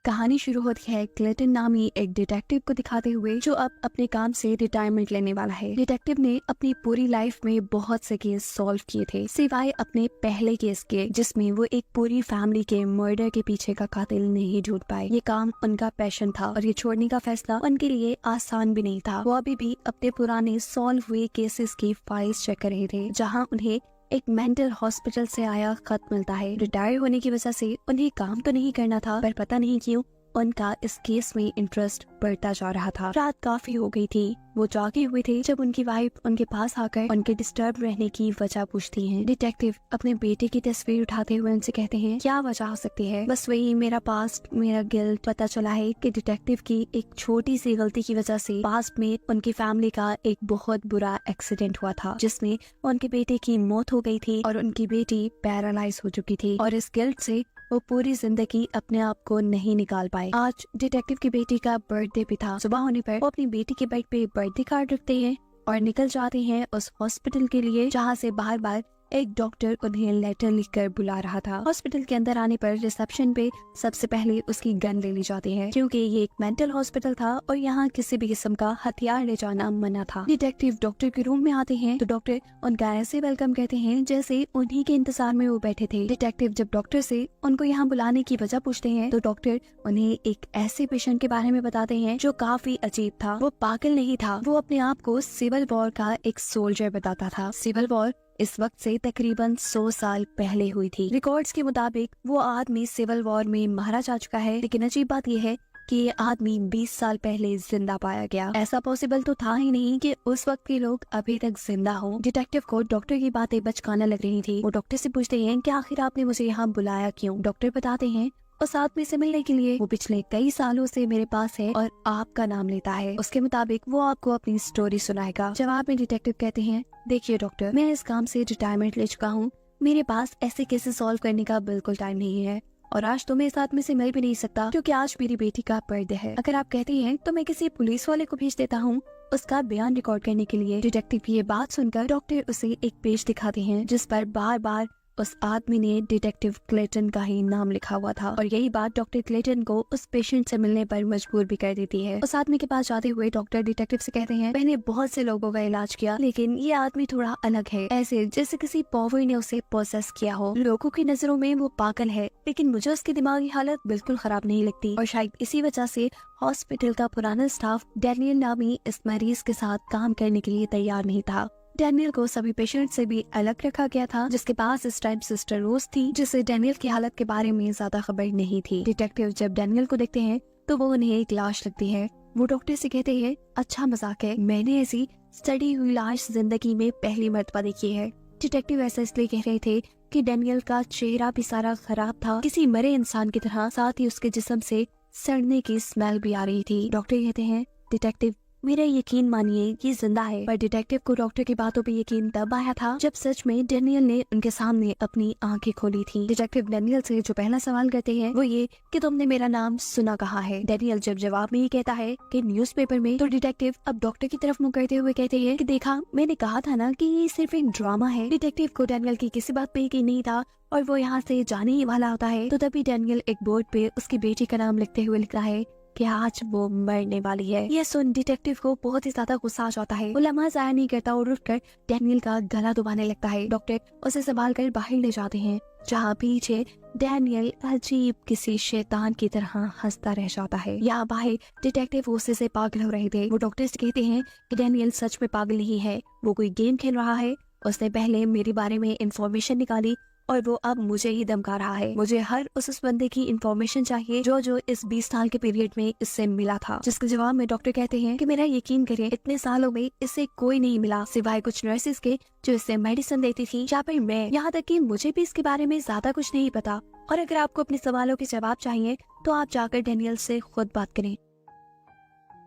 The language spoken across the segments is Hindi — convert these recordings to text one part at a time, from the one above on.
कहानी शुरू होती है क्लेटन नामी एक डिटेक्टिव को दिखाते हुए जो अब अपने काम से रिटायरमेंट लेने वाला है। डिटेक्टिव ने अपनी पूरी लाइफ में बहुत से केस सॉल्व किए थे सिवाय अपने पहले केस के, जिसमें वो एक पूरी फैमिली के मर्डर के पीछे का कातिल नहीं ढूंढ पाए। ये काम उनका पैशन था और ये छोड़ने का फैसला उनके लिए आसान भी नहीं था। वो अभी भी अपने पुराने सॉल्व हुए केसेस की फाइल्स चेक कर रहे थे, जहाँ उन्हें एक मेंटल हॉस्पिटल से आया खत मिलता है। रिटायर होने की वजह से उन्हें काम तो नहीं करना था, पर पता नहीं क्यों उनका इस केस में इंटरेस्ट बढ़ता जा रहा था। रात काफी हो गई थी, वो जागे हुए थे जब उनकी वाइफ उनके पास आकर उनके डिस्टर्ब रहने की वजह पूछती है। डिटेक्टिव अपने बेटे की तस्वीर उठाते हुए उनसे कहते हैं, क्या वजह हो सकती है? बस वही मेरा पास्ट, मेरा गिल्ट। पता चला है कि डिटेक्टिव की एक छोटी सी गलती की वजह से पास्ट में उनकी फैमिली का एक बहुत बुरा एक्सीडेंट हुआ था, जिसमें उनके बेटे की मौत हो गई थी और उनकी बेटी पैरालाइज हो चुकी थी, और इस गिल्ट से वो पूरी जिंदगी अपने आप को नहीं निकाल पाए। आज डिटेक्टिव की बेटी का बर्थडे भी था। सुबह होने पर वो अपनी बेटी के बेड पे बर्थडे कार्ड रखते हैं और निकल जाते हैं उस हॉस्पिटल के लिए, जहाँ से बार बार एक डॉक्टर उन्हें लेटर लिखकर बुला रहा था। हॉस्पिटल के अंदर आने पर रिसेप्शन पे सबसे पहले उसकी गन ले ली जाती है, क्योंकि ये एक मेंटल हॉस्पिटल था और यहाँ किसी भी किस्म का हथियार ले जाना मना था। डिटेक्टिव डॉक्टर के रूम में आते हैं तो डॉक्टर उनका ऐसे वेलकम कहते हैं जैसे उन्हीं के इंतजार में वो बैठे थे। डिटेक्टिव जब डॉक्टर से उनको यहाँ बुलाने की वजह पूछते हैं तो डॉक्टर उन्हें एक ऐसे पेशेंट के बारे में बताते हैं जो काफी अजीब था। वो पागल नहीं था, वो अपने आप को सिविल वॉर का एक सोल्जर बताता था। सिविल वॉर इस वक्त से तकरीबन 100 साल पहले हुई थी। रिकॉर्ड्स के मुताबिक वो आदमी सिविल वॉर में मारा जा चुका है, लेकिन अजीब बात यह है कि ये आदमी 20 साल पहले जिंदा पाया गया। ऐसा पॉसिबल तो था ही नहीं कि उस वक्त के लोग अभी तक जिंदा हों। डिटेक्टिव को डॉक्टर की बातें बचकाना लग रही थी। वो डॉक्टर से पूछते हैं कि आखिर आपने मुझे यहाँ बुलाया क्यों? डॉक्टर बताते हैं उस आदमी से मिलने के लिए। वो पिछले कई सालों से मेरे पास है और आपका नाम लेता है। उसके मुताबिक वो आपको अपनी स्टोरी सुनाएगा। जवाब में डिटेक्टिव कहते हैं, देखिए डॉक्टर, मैं इस काम से रिटायरमेंट ले चुका हूँ। मेरे पास ऐसे केसेस सॉल्व करने का बिल्कुल टाइम नहीं है, और आज तो मैं इस आदमी से मिल भी नहीं सकता क्योंकि आज मेरी बेटी का बर्थडे है। अगर आप कहते हैं तो मैं किसी पुलिस वाले को भेज देता हूँ उसका बयान रिकॉर्ड करने के लिए। डिटेक्टिव की ये बात सुनकर डॉक्टर उसे एक पेज दिखाते हैं जिस पर बार बार उस आदमी ने डिटेक्टिव क्लेटन का ही नाम लिखा हुआ था, और यही बात डॉक्टर क्लेटन को उस पेशेंट से मिलने पर मजबूर भी कर देती है। उस आदमी के पास जाते हुए डॉक्टर डिटेक्टिव से कहते हैं, मैंने बहुत से लोगों का इलाज किया, लेकिन ये आदमी थोड़ा अलग है, ऐसे जैसे किसी पावर ने उसे पोसेस किया हो। लोगों की नजरों में वो पागल है, लेकिन मुझे उसकी दिमागी हालत बिल्कुल खराब नहीं लगती, और शायद इसी वजह से हॉस्पिटल का पुराना स्टाफ डैनियल नामी इस मरीज के साथ काम करने के लिए तैयार नहीं था। डैनियल को सभी पेशेंट से भी अलग रखा गया था, जिसके पास इस टाइम सिस्टर रोज थी, जिसे डैनियल की हालत के बारे में ज्यादा खबर नहीं थी। डिटेक्टिव जब डैनियल को देखते हैं तो वो उन्हें एक लाश लगती है। वो डॉक्टर से कहते हैं, अच्छा मजाक है, मैंने ऐसी सड़ी हुई लाश जिंदगी में पहली मर्तबा देखी है। डिटेक्टिव ऐसा इसलिए कह रहे थे कि डैनियल का चेहरा भी सारा खराब था, किसी मरे इंसान की तरह, साथ ही उसके जिस्म से सड़ने की स्मेल भी आ रही थी। डॉक्टर कहते हैं, डिटेक्टिव मेरा यकीन मानिए ये जिंदा है। पर डिटेक्टिव को डॉक्टर की बातों पे यकीन तब आया था जब सच में डैनियल ने उनके सामने अपनी आंखें खोली थी। डिटेक्टिव डैनियल से जो पहला सवाल करते हैं वो ये कि तुमने मेरा नाम सुना कहाँ है? डैनियल जब जवाब में ये कहता है कि न्यूज़पेपर में, तो डिटेक्टिव अब डॉक्टर की तरफ मुंह करते हुए कहते हैं कि देखा, मैंने कहा था ना कि ये सिर्फ एक ड्रामा है। डिटेक्टिव को डैनियल की किसी बात पे यकीन नहीं था और वो यहाँ से जाने ही वाला होता है, तो तभी डैनियल एक बोर्ड पे उसकी बेटी का नाम लिखते हुए लिखता है कि आज वो मरने वाली है। ये सुन डिटेक्टिव को बहुत ही ज्यादा गुस्सा आ जाता है। वो लम्हा जाया नहीं करता और उठकर डैनियल का गला दबाने लगता है। डॉक्टर उसे संभाल कर बाहर ले जाते हैं, जहाँ पीछे डैनियल अजीब किसी शैतान की तरह हंसता रह जाता है। यहाँ बाहर डिटेक्टिव गुस्से से पागल हो रहे थे। वो डॉक्टर से कहते हैं कि डैनियल सच में पागल नहीं है, वो कोई गेम खेल रहा है। उसने पहले मेरे बारे में इंफॉर्मेशन निकाली और वो अब मुझे ही धमका रहा है। मुझे हर उस बंदे की इंफॉर्मेशन चाहिए जो इस 20 साल के पीरियड में इससे मिला था। जिसके जवाब में डॉक्टर कहते हैं कि मेरा यकीन करें, इतने सालों में इससे कोई नहीं मिला सिवाय कुछ नर्सेस के जो इससे मेडिसिन देती थी, या फिर मैं। यहाँ तक कि मुझे भी इसके बारे में ज्यादा कुछ नहीं पता, और अगर आपको अपने सवालों के जवाब चाहिए तो आप जाकर डैनियल से खुद बात करें।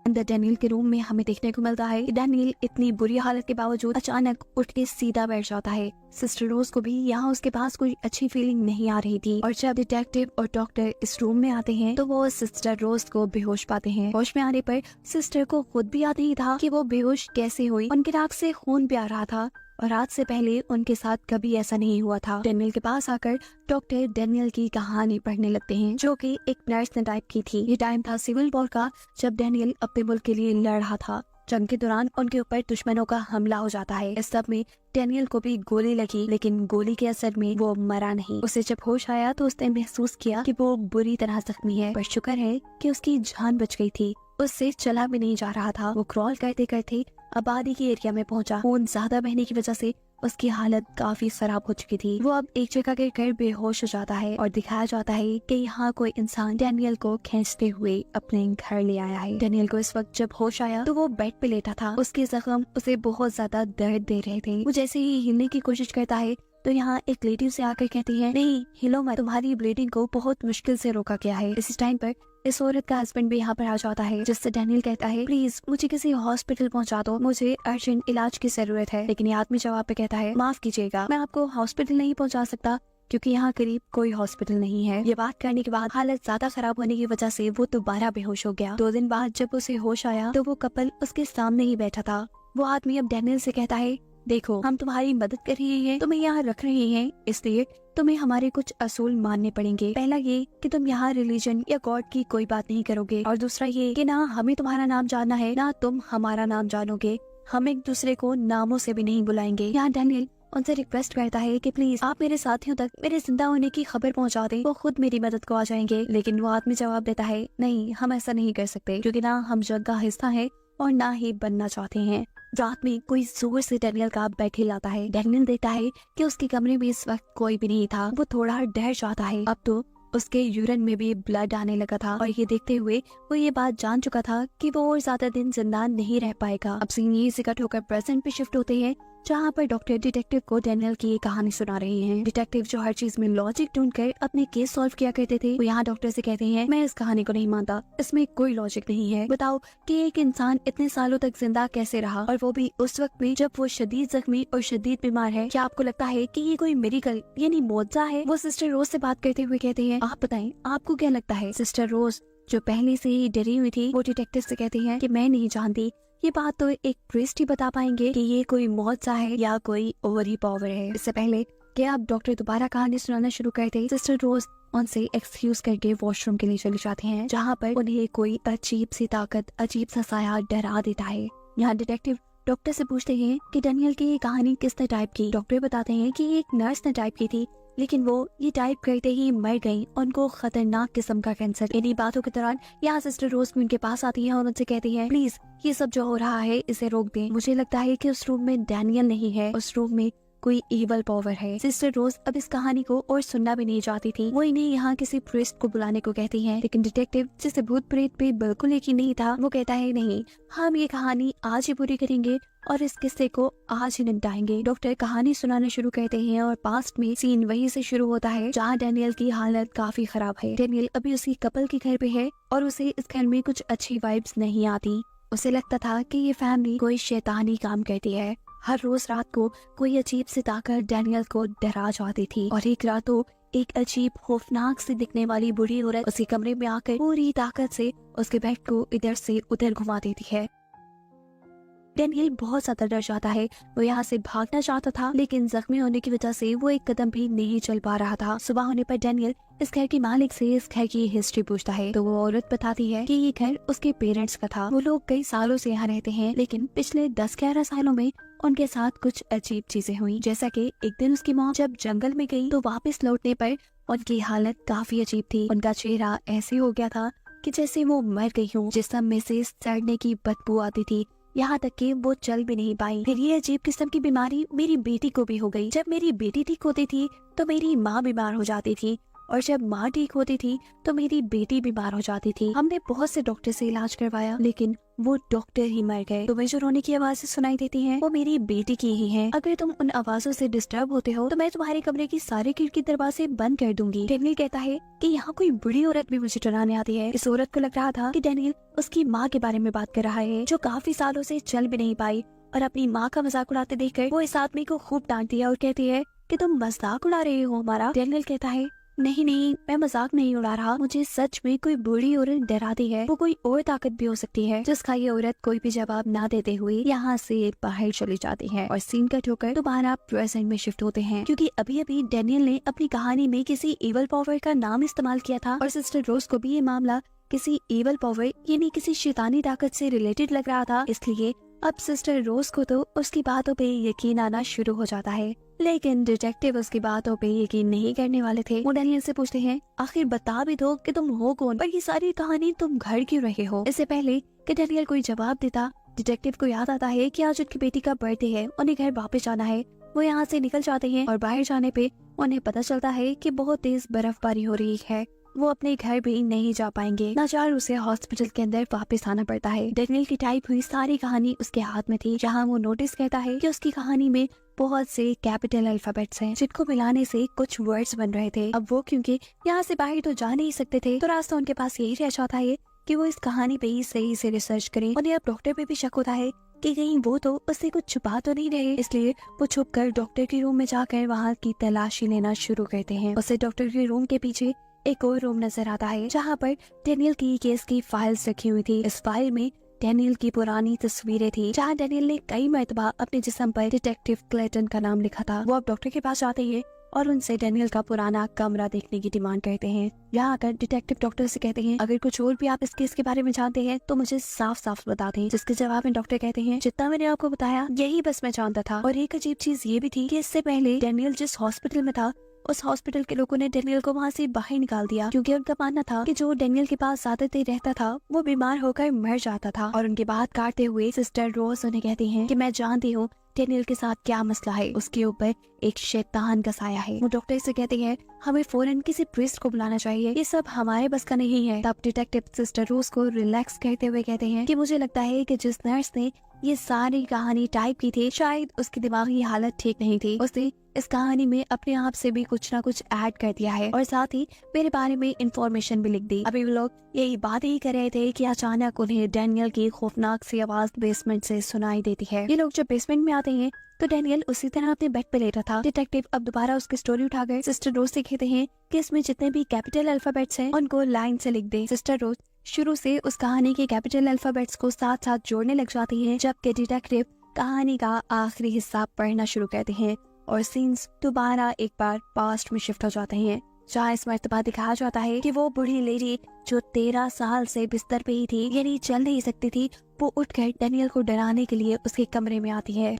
अंदर डैनियल के रूम में हमें देखने को मिलता है कि डैनियल इतनी बुरी हालत के बावजूद अचानक उठ के सीधा बैठ जाता है। सिस्टर रोज को भी यहाँ उसके पास कोई अच्छी फीलिंग नहीं आ रही थी। और जब डिटेक्टिव और डॉक्टर इस रूम में आते हैं तो वो सिस्टर रोज को बेहोश पाते हैं। होश में आने पर सिस्टर को खुद भी याद नहीं था कि वो बेहोश कैसे हुई। उनके नाक से खून भी आ रहा था और आज से पहले उनके साथ कभी ऐसा नहीं हुआ था। डेनियल के पास आकर डॉक्टर डेनियल की कहानी पढ़ने लगते हैं, जो कि एक नर्स ने टाइप की थी। ये टाइम था सिविल वॉर का, जब डेनियल अपने मुल्क के लिए लड़ रहा था। जंग के दौरान उनके ऊपर दुश्मनों का हमला हो जाता है। इस सब में डेनियल को भी गोली लगी, लेकिन गोली के असर में वो मरा नहीं। उसे जब होश आया तो उसने महसूस किया कि वो बुरी तरह जख्मी है, पर शुक्र है कि उसकी जान बच गई थी। उससे चला भी नहीं जा रहा था। वो क्रॉल करते करते आबादी के एरिया में पहुंचा। खून ज्यादा बहने की वजह से उसकी हालत काफी खराब हो चुकी थी। वो अब एक जगह गिरकर बेहोश हो जाता है और दिखाया जाता है कि यहाँ कोई इंसान डेनियल को खींचते हुए अपने घर ले आया है। डेनियल को इस वक्त जब होश आया तो वो बेड पे लेटा था। उसके जख्म उसे बहुत ज्यादा दर्द दे रहे थे। वो जैसे ही हिलने की कोशिश करता है तो यहाँ एक लेडी उसे आकर कहती है, नहीं हिलो मत, तुम्हारी ब्लीडिंग को बहुत मुश्किल से रोका गया है। इस टाइम पर इस औरत का हस्बैंड भी यहाँ पर आ जाता है, जिससे डेनियल कहता है, प्लीज मुझे किसी हॉस्पिटल पहुँचा दो, मुझे अर्जेंट इलाज की जरूरत है। लेकिन ये आदमी जवाब पे कहता है, माफ कीजिएगा, मैं आपको हॉस्पिटल नहीं पहुँचा सकता क्योंकि यहाँ करीब कोई हॉस्पिटल नहीं है। ये बात करने के बाद हालत ज्यादा खराब होने की वजह से वो दोबारा बेहोश हो गया। 2 दिन बाद जब उसे होश आया तो वो कपल उसके सामने ही बैठा था। वो आदमी अब डेनियल से कहता है, देखो हम तुम्हारी मदद कर रहे हैं, तुम्हें यहाँ रख रहे हैं, इसलिए तुम्हें हमारे कुछ असूल मानने पड़ेंगे। पहला ये कि तुम यहाँ रिलीजन या गॉड की कोई बात नहीं करोगे, और दूसरा ये कि ना हमें तुम्हारा नाम जानना है ना तुम हमारा नाम जानोगे। हम एक दूसरे को नामों से भी नहीं बुलाएंगे। यहाँ डेनियल उनसे रिक्वेस्ट करता है कि प्लीज आप मेरे साथियों तक मेरे जिंदा होने की खबर पहुँचा दें, वो खुद मेरी मदद को आ जाएंगे। लेकिन वो आदमी जवाब देता है, नहीं हम ऐसा नहीं कर सकते, क्योंकि ना हम जंग का हिस्सा है और ना ही बनना चाहते हैं। रात में कोई जोर से डेनियल का बेड हिलाता है। डेनियल देखता है कि उसके कमरे में इस वक्त कोई भी नहीं था। वो थोड़ा डर जाता है। अब तो उसके यूरिन में भी ब्लड आने लगा था और ये देखते हुए वो ये बात जान चुका था कि वो और ज्यादा दिन जिंदा नहीं रह पाएगा। अब सीन यही से कट होकर प्रेजेंट पे शिफ्ट होते हैं, जहाँ पर डॉक्टर डिटेक्टिव को डेनियल की ये कहानी सुना रहे हैं। डिटेक्टिव जो हर चीज में लॉजिक ढूंढकर अपने केस सॉल्व किया करते थे, वो यहाँ डॉक्टर से कहते हैं, मैं इस कहानी को नहीं मानता, इसमें कोई लॉजिक नहीं है। बताओ कि एक इंसान इतने सालों तक जिंदा कैसे रहा, और वो भी उस वक्त में जब वो शदीद जख्मी और शदीद बीमार है। क्या आपको लगता है कि ये कोई मिरेकल यानी मौजज़ा है? वो सिस्टर रोज से बात करते हुए कहते हैं, आप बताएं आपको क्या लगता है? सिस्टर रोज जो पहले से ही डरी हुई थी, वो डिटेक्टिव से कहती है कि मैं नहीं जानती, ये बात तो एक प्रीस्ट ही बता पाएंगे कि ये कोई मौजज़ा है या कोई ओवर ही पावर है। इससे पहले कि आप डॉक्टर दोबारा कहानी सुनाना शुरू करते, सिस्टर रोज उनसे एक्सक्यूज करके वॉशरूम के लिए चले जाते हैं, जहाँ पर उन्हें कोई अजीब सी ताकत, अजीब सा साया डरा देता है। यहाँ डिटेक्टिव डॉक्टर से पूछते हैं कि डेनियल की ये कहानी किसने टाइप की। डॉक्टर बताते हैं कि एक नर्स ने टाइप की थी, लेकिन वो ये टाइप करते ही मर गई, उनको खतरनाक किस्म का कैंसर। इन्हीं बातों के दौरान यहाँ सिस्टर रोज भी उनके पास आती है और उनसे कहती है, प्लीज ये सब जो हो रहा है इसे रोक दें। मुझे लगता है कि उस रूम में डेनियल नहीं है, उस रूम में कोई इवल पावर है। सिस्टर रोज अब इस कहानी को और सुनना भी नहीं चाहती थी। वो इन्हें यहाँ किसी प्रीस्ट को बुलाने को कहती है, लेकिन डिटेक्टिव जिसे भूत प्रेत पे बिल्कुल यकीन नहीं था, वो कहता है, नहीं हम ये कहानी आज ही पूरी करेंगे और इस किस्से को आज ही निपटाएंगे। डॉक्टर कहानी सुनाना शुरू करते हैं और पास्ट में सीन वहीं से शुरू होता है जहाँ डेनियल की हालत काफी खराब है। डेनियल अभी उसकी कपल के घर पे है और उसे इस घर में कुछ अच्छी वाइब्स नहीं आती। उसे लगता था कि ये फैमिली कोई शैतानी काम करती है। हर रोज रात को कोई अजीब सी ताकत डेनियल को डरा जाती थी, और एक रात तो एक अजीब खौफनाक से दिखने वाली बुरी औरत उसके कमरे में आकर पूरी ताकत से उसके बेड को इधर से उधर घुमा देती है। डेनियल बहुत ज्यादा डर जाता है। वो यहाँ से भागना चाहता था, लेकिन जख्मी होने की वजह से वो एक कदम भी नहीं चल पा रहा था। सुबह होने पर डेनियल इस घर के मालिक से इस घर की हिस्ट्री पूछता है, तो वो औरत बताती है कि ये घर उसके पेरेंट्स का था। वो लोग कई सालों से यहाँ रहते हैं, लेकिन पिछले 10-11 सालों में उनके साथ कुछ अजीब चीजें हुई। जैसा कि एक दिन उसकी मॉम जब जंगल में गई तो वापस लौटने पर उनकी हालत काफी अजीब थी। उनका चेहरा ऐसे हो गया था कि जैसे वो मर गई हूँ। जिस्म में से सड़ने की बदबू आती थी, यहाँ तक कि वो चल भी नहीं पाई। फिर ये अजीब किस्म की बीमारी मेरी बेटी को भी हो गई। जब मेरी बेटी ठीक होती थी तो मेरी माँ बीमार हो जाती थी, और जब माँ ठीक होती थी तो मेरी बेटी बीमार हो जाती थी। हमने बहुत से डॉक्टर से इलाज करवाया, लेकिन वो डॉक्टर ही मर गए। तुम्हें जो रोने की आवाज़ें सुनाई देती हैं, वो मेरी बेटी की ही हैं। अगर तुम उन आवाजों से डिस्टर्ब होते हो तो मैं तुम्हारे कमरे की सारे खिड़की दरवाजे बंद कर दूंगी। डेनियल कहता है कि यहाँ कोई बुरी औरत भी मुझे डराने आती है। इस औरत को लग रहा था कि डेनियल उसकी माँ के बारे में बात कर रहा है, जो काफी सालों से चल भी नहीं पाई, और अपनी माँ का मजाक उड़ाते देखकर वो इस आदमी को खूब डांटती है और कहती है, कि तुम मजाक उड़ा रहे हो हमारा। डेनियल कहता है नहीं नहीं, मैं मजाक नहीं उड़ा रहा, मुझे सच में कोई बूढ़ी औरत डराती है, वो कोई और ताकत भी हो सकती है। जिसका ये औरत कोई भी जवाब ना देते हुए यहाँ से बाहर चली जाती है और सीन कट होकर दोबारा प्रेजेंट में शिफ्ट होते हैं, क्योंकि अभी अभी डेनियल ने अपनी कहानी में किसी इवल पावर का नाम इस्तेमाल किया था और सिस्टर रोज को भी ये मामला किसी इवल पावर यानी किसी शैतानी ताकत से रिलेटेड लग रहा था। इसलिए अब सिस्टर रोज को तो उसकी बातों पे यकीन आना शुरू हो जाता है, लेकिन डिटेक्टिव उसकी बातों पे यकीन नहीं करने वाले थे। वो डेनियल से पूछते हैं आखिर बता भी दो कि तुम हो कौन, पर ये सारी कहानी तुम घर क्यों रहे हो। इससे पहले कि डेनियल कोई जवाब देता, डिटेक्टिव को याद आता है कि आज उनकी बेटी का बर्थडे है, उन्हें घर वापस जाना है। वो यहाँ से निकल जाते हैं और बाहर जाने पे उन्हें पता चलता है कि बहुत तेज बर्फबारी हो रही है, वो अपने घर भी नहीं जा पाएंगे। लाचार उसे हॉस्पिटल के अंदर वापस आना पड़ता है। डेनियल की टाइप हुई सारी कहानी उसके हाथ में थी, जहाँ वो नोटिस करता है कि उसकी कहानी में बहुत से कैपिटल अल्फाबेट्स हैं, जिनको मिलाने से कुछ वर्ड्स बन रहे थे। अब वो क्योंकि यहाँ से बाहर तो जा नहीं सकते थे, तो रास्ता उनके पास यही रह जाता है कि वो इस कहानी पे ही सही से रिसर्च करें। उन्हें अब डॉक्टर पे भी शक होता है कि कहीं वो तो उससे कुछ छुपा तो नहीं रहे, इसलिए वो छुप कर डॉक्टर के रूम में जाकर वहाँ की तलाशी लेना शुरू करते हैं। उसे डॉक्टर के रूम के पीछे एक और रूम नजर आता है, जहाँ पर डेनियल की केस की फाइल्स रखी हुई थी। इस फाइल में डेनियल की पुरानी तस्वीरें थी, जहाँ डेनियल ने कई मर्तबा अपने जिस्म पर डिटेक्टिव क्लेटन का नाम लिखा था। वो अब डॉक्टर के पास जाते हैं और उनसे डेनियल का पुराना कमरा देखने की डिमांड करते हैं। यहाँ आकर डिटेक्टिव डॉक्टर से कहते हैं अगर कुछ और भी आप इस केस के बारे में जानते हैं तो मुझे साफ साफ बता दें। जिसके जवाब में डॉक्टर कहते हैं जितना मैंने आपको बताया यही बस मैं जानता था। और एक अजीब चीज ये भी थी कि इससे पहले डेनियल जिस हॉस्पिटल में था, उस हॉस्पिटल के लोगों ने डेनियल को वहाँ से बाहर निकाल दिया, क्योंकि उनका मानना था कि जो डेनियल के पास ज्यादा देर रहता था वो बीमार होकर मर जाता था। और उनकी बात काटते हुए सिस्टर रोज उन्हें कहती हैं कि मैं जानती हूँ डेनियल के साथ क्या मसला है, उसके ऊपर एक शैतान का साया है। वो डॉक्टर से कहते हैं हमें फौरन किसी प्रीस्ट को बुलाना चाहिए, ये सब हमारे बस का नहीं है। तब डिटेक्टिव सिस्टर रोज को रिलैक्स करते हुए कहते हैं कि मुझे लगता है कि जिस नर्स ने ये सारी कहानी टाइप की थी शायद उसकी दिमागी हालत ठीक नहीं थी, उसने इस कहानी में अपने आप से भी कुछ ना कुछ ऐड कर दिया है और साथ ही मेरे बारे में इंफॉर्मेशन भी लिख दी। अभी वो लोग यही बात ही कर रहे थे कि अचानक उन्हें डेनियल की खौफनाक सी आवाज बेसमेंट से सुनाई देती है। ये लोग जब बेसमेंट में आते हैं तो डेनियल उसी तरह अपने बेड पे लेटा था। डिटेक्टिव अब दोबारा उसकी स्टोरी उठाकर सिस्टर रोज से कहते हैं कि इसमें जितने भी कैपिटल अल्फाबेट्स हैं उनको लाइन से लिख दे। सिस्टर रोज शुरू से उस कहानी के कैपिटल अल्फाबेट्स को साथ साथ जोड़ने लग जाती है, जबकि डिटेक्टिव कहानी का आखिरी हिस्सा पढ़ना शुरू करते हैं और सीन्स दोबारा एक बार पास्ट में शिफ्ट हो जाते हैं, जहाँ इस मर्तबा दिखाया जाता है कि वो बूढ़ी लेडी जो 13 साल से बिस्तर पे ही थी, यानी चल नहीं सकती थी, वो उठकर डेनियल को डराने के लिए उसके कमरे में आती है।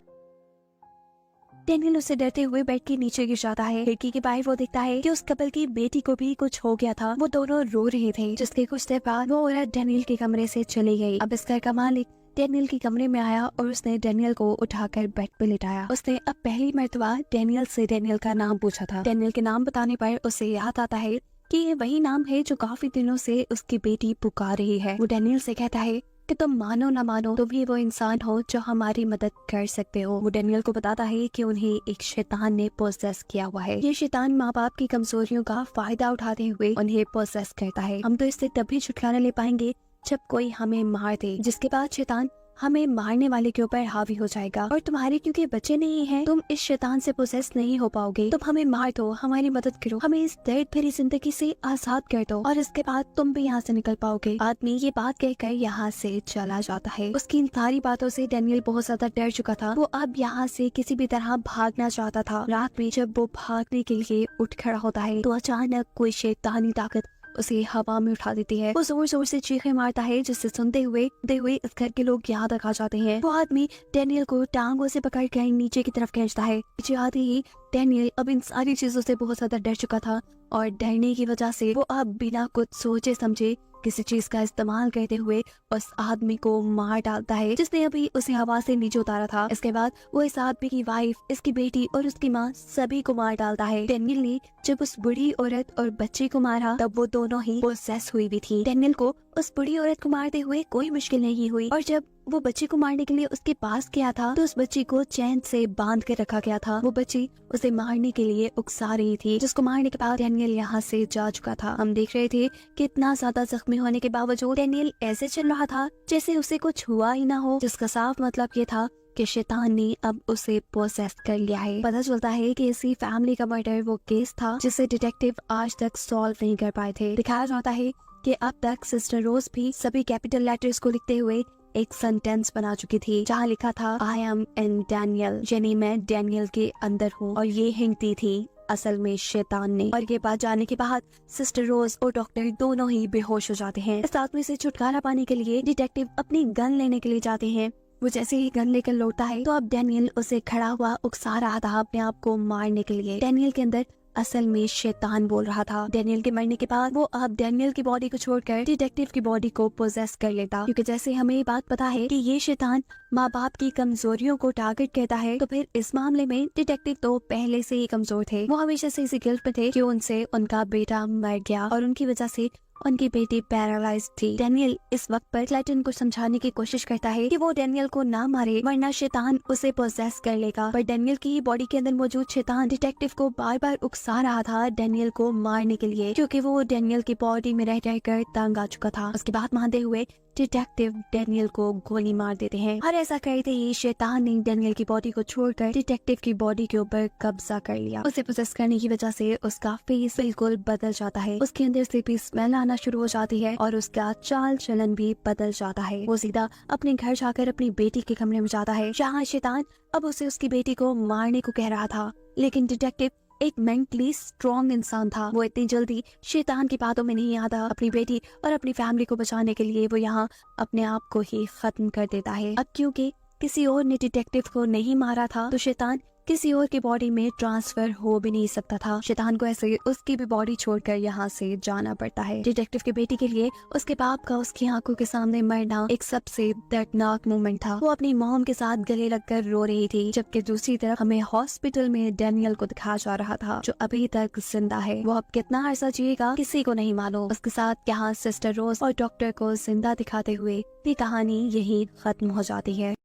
डेनियल उससे डरते हुए बेड के नीचे गिर जाता है। खिड़की के बाहर वो देखता है कि उस कपल की बेटी को भी कुछ हो गया था, वो दोनों रो रहे थे। जिसके कुछ देर बाद वो औरत डेनियल के कमरे से चली गई। अब इस घर का मालिक डेनियल के कमरे में आया और उसने डेनियल को उठाकर बेड पे लिटाया। उसने अब पहली मर्तबा डेनियल से डेनियल का नाम पूछा था। डेनियल के नाम बताने पर उसे याद आता है कि ये वही नाम है जो काफी दिनों से उसकी बेटी पुकार रही है। वो डेनियल से कहता है कि तुम मानो ना मानो तुम ही वो इंसान हो जो हमारी मदद कर सकते हो। वो डेनियल को बताता है कि उन्हें एक शैतान ने पोसेस किया हुआ है। ये शैतान माँ बाप की कमजोरियों का फायदा उठाते हुए उन्हें पोसेस करता है। हम तो इससे तभी छुटकारा ले पाएंगे जब कोई हमें मार दे, जिसके बाद शैतान हमें मारने वाले के ऊपर हावी हो जाएगा। और तुम्हारे क्योंकि बच्चे नहीं हैं, तुम इस शैतान से पोसेस नहीं हो पाओगे। तुम हमें मार दो, हमारी मदद करो, हमें इस दर्द भरी जिंदगी से आजाद कर दो और इसके बाद तुम भी यहाँ से निकल पाओगे। आदमी ये बात कहकर यहाँ से चला जाता है। उसकी इन सारी बातों से डेनियल बहुत ज्यादा डर चुका था। वो अब यहाँ से किसी भी तरह भागना चाहता था। रात में जब वो भागने के लिए उठ खड़ा होता है तो अचानक कोई शैतानी ताकत उसे हवा में उठा देती है। वो जोर जोर से चीखें मारता है, जिससे सुनते हुए इस घर के लोग यहाँ तक आ जाते हैं। वो आदमी डेनियल को टांगों से पकड़ कर नीचे की तरफ खींचता है। नीचे आते ही डेनियल अब इन सारी चीजों से बहुत ज्यादा डर चुका था और डरने की वजह से वो अब बिना कुछ सोचे समझे किसी चीज का इस्तेमाल करते हुए उस आदमी को मार डालता है, जिसने अभी उसे हवा से नीचे उतारा था। इसके बाद वो इस आदमी की वाइफ, इसकी बेटी और उसकी माँ सभी को मार डालता है। डेनियल ने जब उस बुढ़ी औरत और बच्चे को मारा तब वो दोनों ही पोसेस हुई भी थी। डेनियल को उस बुढ़ी औरत को मारते हुए कोई मुश्किल नहीं हुई और जब वो बच्चे को मारने के लिए उसके पास गया था तो उस बच्ची को चैन से बांध कर रखा गया था। वो बच्ची उसे मारने के लिए उकसा रही थी, जिसको मारने के बाद डेनियल यहाँ से जा चुका था। हम देख रहे थे कि इतना ज्यादा जख्मी होने के बावजूद डेनियल ऐसे चल रहा था जैसे उसे कुछ हुआ ही ना हो, जिसका साफ मतलब ये था कि शैतान ने अब उसे पोसेस कर लिया है। पता चलता है कि इसी फैमिली का मर्डर वो केस था जिसे डिटेक्टिव आज तक सॉल्व नहीं कर पाए थे। दिखाया जाता है कि अब तक सिस्टर रोज भी सभी कैपिटल लेटर्स को लिखते हुए एक सेंटेंस बना चुकी थी जहाँ लिखा था आई एम इन डैनियल, यानी मैं डैनियल के अंदर हूँ। और ये हिंट दी थी असल में शैतान ने। और ये बात जानने के बाद सिस्टर रोज और डॉक्टर दोनों ही बेहोश हो जाते हैं। इस आदमी से छुटकारा पाने के लिए डिटेक्टिव अपनी गन लेने के लिए जाते हैं। वो जैसे ही गन लेकर लौटता है तो अब डैनियल उसे खड़ा हुआ उकसा रहा था अपने आप को मारने के लिए। डैनियल के अंदर असल में शैतान बोल रहा था। डैनियल के मरने के बाद वो अब डैनियल की बॉडी को छोड़कर डिटेक्टिव की बॉडी को पोजेस कर लेता, क्योंकि जैसे हमें ये बात पता है कि ये शैतान माँ बाप की कमजोरियों को टारगेट करता है, तो फिर इस मामले में डिटेक्टिव तो पहले से ही कमजोर थे। वो हमेशा से इसी गिल्ट में थे कि उनसे उनका बेटा मर गया और उनकी वजह से उनकी बेटी पैरालाइज थी। डैनियल इस वक्त पर क्लेटन को समझाने की कोशिश करता है कि वो डैनियल को ना मारे वरना शैतान उसे पोजेस कर लेगा। पर डैनियल की बॉडी के अंदर मौजूद शैतान डिटेक्टिव को बार बार उकसा रहा था डैनियल को मारने के लिए, क्योंकि वो डैनियल की बॉडी में रह रहकर तंग आ चुका था। उसकी बात मानते हुए डिटेक्टिव डैनियल को गोली मार देते हैं। और ऐसा करते ही शैतान ने डैनियल की बॉडी को छोड़कर डिटेक्टिव की बॉडी के ऊपर कब्जा कर लिया। उसे पोजेस करने की वजह से उसका फेस बिल्कुल बदल जाता है, उसके अंदर से भी स्मेल आना शुरू हो जाती है और उसका चाल चलन भी बदल जाता है। वो सीधा अपने घर जाकर अपनी बेटी के कमरे में जाता है जहाँ शैतान अब उसे उसकी बेटी को मारने को कह रहा था। लेकिन डिटेक्टिव एक मेंटली स्ट्रॉन्ग इंसान था, वो इतनी जल्दी शैतान की बातों में नहीं आता। अपनी बेटी और अपनी फैमिली को बचाने के लिए वो यहाँ अपने आप को ही खत्म कर देता है। अब क्योंकि किसी और ने डिटेक्टिव को नहीं मारा था तो शैतान किसी और की बॉडी में ट्रांसफर हो भी नहीं सकता था। शैतान को ऐसे उसकी भी बॉडी छोड़कर यहाँ से जाना पड़ता है। डिटेक्टिव की बेटी के लिए उसके बाप का उसकी आंखों के सामने मरना एक सबसे दर्दनाक मोमेंट था। वो अपनी मॉम के साथ गले लगकर रो रही थी, जबकि दूसरी तरफ हमें हॉस्पिटल में डैनियल को दिखाया जा रहा था जो अभी तक जिंदा है। वो अब कितना अरसा जिएगा किसी को नहीं मालूम। उसके साथ यहाँ सिस्टर रोज और डॉक्टर को जिंदा दिखाते हुए ये कहानी यही खत्म हो जाती है।